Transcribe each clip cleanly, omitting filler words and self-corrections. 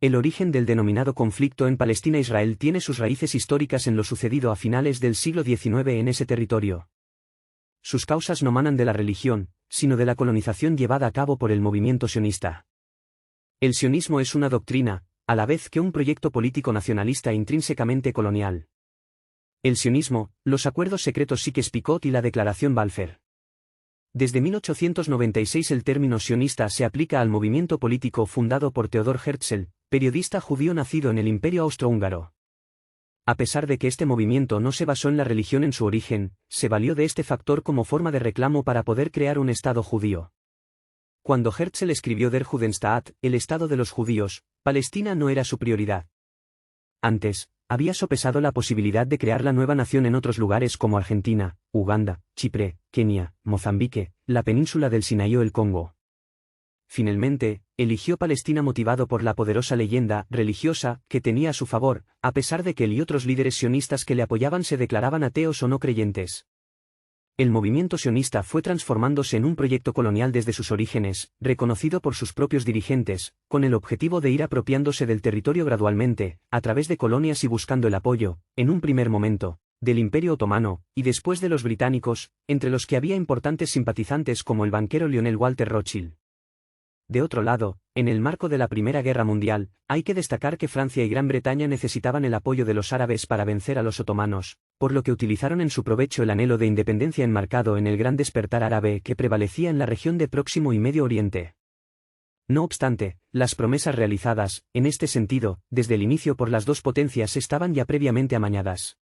El origen del denominado conflicto en Palestina-Israel tiene sus raíces históricas en lo sucedido a finales del siglo XIX en ese territorio. Sus causas no manan de la religión, sino de la colonización llevada a cabo por el movimiento sionista. El sionismo es una doctrina, a la vez que un proyecto político nacionalista intrínsecamente colonial. El sionismo, los acuerdos secretos Sykes-Picot y la Declaración Balfour. Desde 1896 el término sionista se aplica al movimiento político fundado por Theodor Herzl, periodista judío nacido en el Imperio Austrohúngaro. A pesar de que este movimiento no se basó en la religión en su origen, se valió de este factor como forma de reclamo para poder crear un Estado judío. Cuando Herzl escribió Der Judenstaat, el Estado de los judíos, Palestina no era su prioridad. Antes, había sopesado la posibilidad de crear la nueva nación en otros lugares como Argentina, Uganda, Chipre, Kenia, Mozambique, la península del Sinaí o el Congo. Finalmente, eligió Palestina motivado por la poderosa leyenda religiosa que tenía a su favor, a pesar de que él y otros líderes sionistas que le apoyaban se declaraban ateos o no creyentes. El movimiento sionista fue transformándose en un proyecto colonial desde sus orígenes, reconocido por sus propios dirigentes, con el objetivo de ir apropiándose del territorio gradualmente, a través de colonias y buscando el apoyo, en un primer momento, del Imperio Otomano, y después de los británicos, entre los que había importantes simpatizantes como el banquero Lionel Walter Rothschild. De otro lado, en el marco de la Primera Guerra Mundial, hay que destacar que Francia y Gran Bretaña necesitaban el apoyo de los árabes para vencer a los otomanos, por lo que utilizaron en su provecho el anhelo de independencia enmarcado en el gran despertar árabe que prevalecía en la región de Próximo y Medio Oriente. No obstante, las promesas realizadas, en este sentido, desde el inicio por las dos potencias estaban ya previamente amañadas.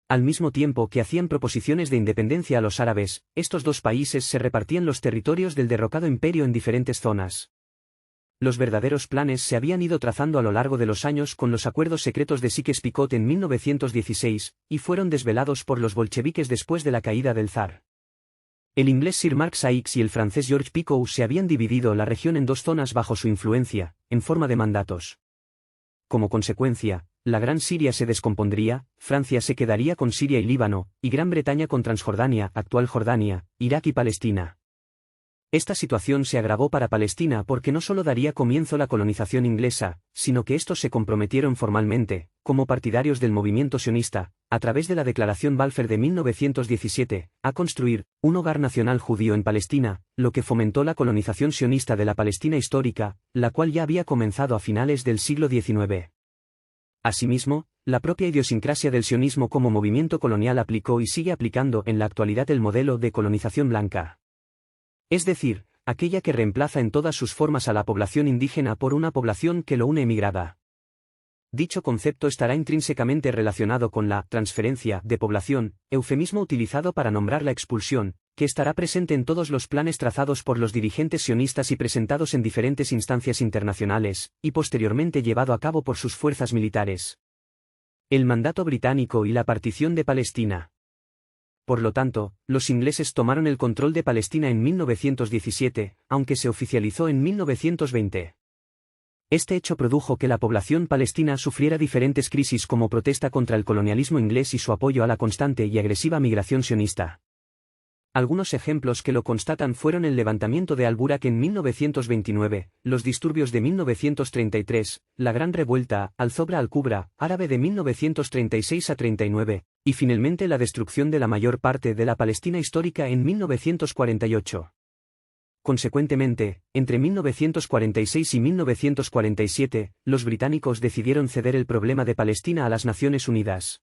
Al mismo tiempo que hacían proposiciones de independencia a los árabes, estos dos países se repartían los territorios del derrocado imperio en diferentes zonas. Los verdaderos planes se habían ido trazando a lo largo de los años con los acuerdos secretos de Sykes-Picot en 1916, y fueron desvelados por los bolcheviques después de la caída del zar. El inglés Sir Mark Sykes y el francés George Picot se habían dividido la región en dos zonas bajo su influencia, en forma de mandatos. Como consecuencia, la Gran Siria se descompondría, Francia se quedaría con Siria y Líbano, y Gran Bretaña con Transjordania, actual Jordania, Irak y Palestina. Esta situación se agravó para Palestina porque no solo daría comienzo la colonización inglesa, sino que estos se comprometieron formalmente, como partidarios del movimiento sionista, a través de la Declaración Balfour de 1917, a construir un hogar nacional judío en Palestina, lo que fomentó la colonización sionista de la Palestina histórica, la cual ya había comenzado a finales del siglo XIX. Asimismo, la propia idiosincrasia del sionismo como movimiento colonial aplicó y sigue aplicando en la actualidad el modelo de colonización blanca. Es decir, aquella que reemplaza en todas sus formas a la población indígena por una población que lo une emigrada. Dicho concepto estará intrínsecamente relacionado con la transferencia de población, eufemismo utilizado para nombrar la expulsión, que estará presente en todos los planes trazados por los dirigentes sionistas y presentados en diferentes instancias internacionales, y posteriormente llevado a cabo por sus fuerzas militares. El mandato británico y la partición de Palestina. Por lo tanto, los ingleses tomaron el control de Palestina en 1917, aunque se oficializó en 1920. Este hecho produjo que la población palestina sufriera diferentes crisis como protesta contra el colonialismo inglés y su apoyo a la constante y agresiva migración sionista. Algunos ejemplos que lo constatan fueron el levantamiento de Al-Burak en 1929, los disturbios de 1933, la Gran Revuelta, Al-Zobra al-Kubra, árabe de 1936 a 39, y finalmente la destrucción de la mayor parte de la Palestina histórica en 1948. Consecuentemente, entre 1946 y 1947, los británicos decidieron ceder el problema de Palestina a las Naciones Unidas.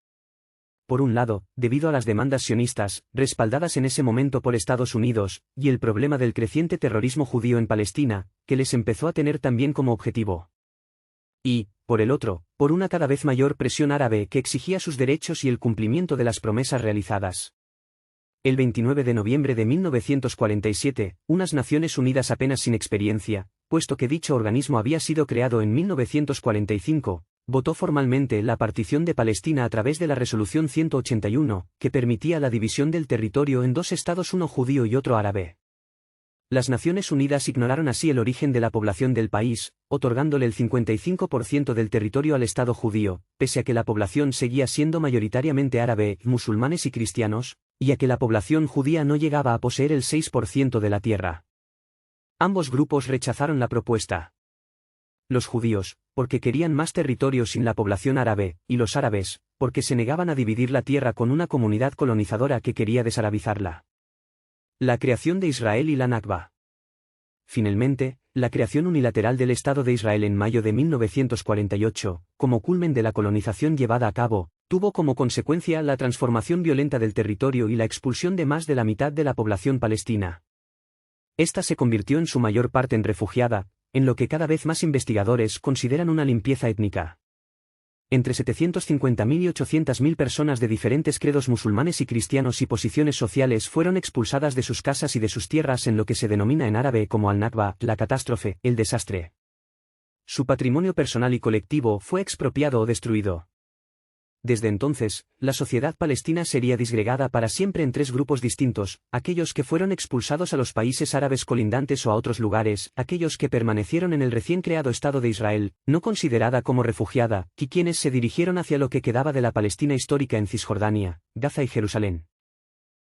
Por un lado, debido a las demandas sionistas, respaldadas en ese momento por Estados Unidos, y el problema del creciente terrorismo judío en Palestina, que les empezó a tener también como objetivo. Y, por el otro, por una cada vez mayor presión árabe que exigía sus derechos y el cumplimiento de las promesas realizadas. El 29 de noviembre de 1947, unas Naciones Unidas apenas sin experiencia, puesto que dicho organismo había sido creado en 1945, votó formalmente la partición de Palestina a través de la Resolución 181, que permitía la división del territorio en dos estados, uno judío y otro árabe. Las Naciones Unidas ignoraron así el origen de la población del país, otorgándole el 55% del territorio al Estado judío, pese a que la población seguía siendo mayoritariamente árabe, musulmanes y cristianos, y a que la población judía no llegaba a poseer el 6% de la tierra. Ambos grupos rechazaron la propuesta. Los judíos, porque querían más territorio sin la población árabe, y los árabes, porque se negaban a dividir la tierra con una comunidad colonizadora que quería desarabizarla. La creación de Israel y la Nakba. Finalmente, la creación unilateral del Estado de Israel en mayo de 1948, como culmen de la colonización llevada a cabo, tuvo como consecuencia la transformación violenta del territorio y la expulsión de más de la mitad de la población palestina. Esta se convirtió en su mayor parte en refugiada, en lo que cada vez más investigadores consideran una limpieza étnica. Entre 750.000 y 800.000 personas de diferentes credos musulmanes y cristianos y posiciones sociales fueron expulsadas de sus casas y de sus tierras en lo que se denomina en árabe como al-Nakba, la catástrofe, el desastre. Su patrimonio personal y colectivo fue expropiado o destruido. Desde entonces, la sociedad palestina sería disgregada para siempre en tres grupos distintos: aquellos que fueron expulsados a los países árabes colindantes o a otros lugares, aquellos que permanecieron en el recién creado Estado de Israel, no considerada como refugiada, y quienes se dirigieron hacia lo que quedaba de la Palestina histórica en Cisjordania, Gaza y Jerusalén.